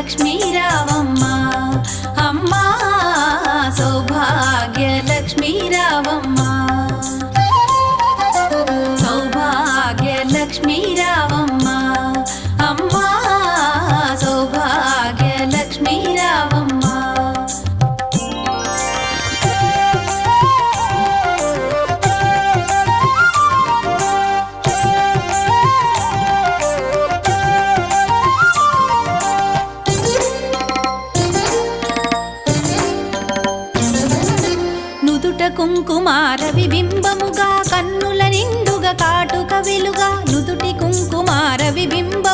సౌభాగ్యలక్ష్మీ రావమ్మా అమ్మా సౌభాగ్యలక్ష్మీ రావమ్మా సౌభాగ్యలక్ష్మీ రావమ్మా అమ్మా సౌభాగ్యలక్ష్మీ రావమ్మా కుంకుమార విబింబముగా కన్నుల నిండుగా కాటుక వెలుగా నుదుటి కుంకుమార విబింబ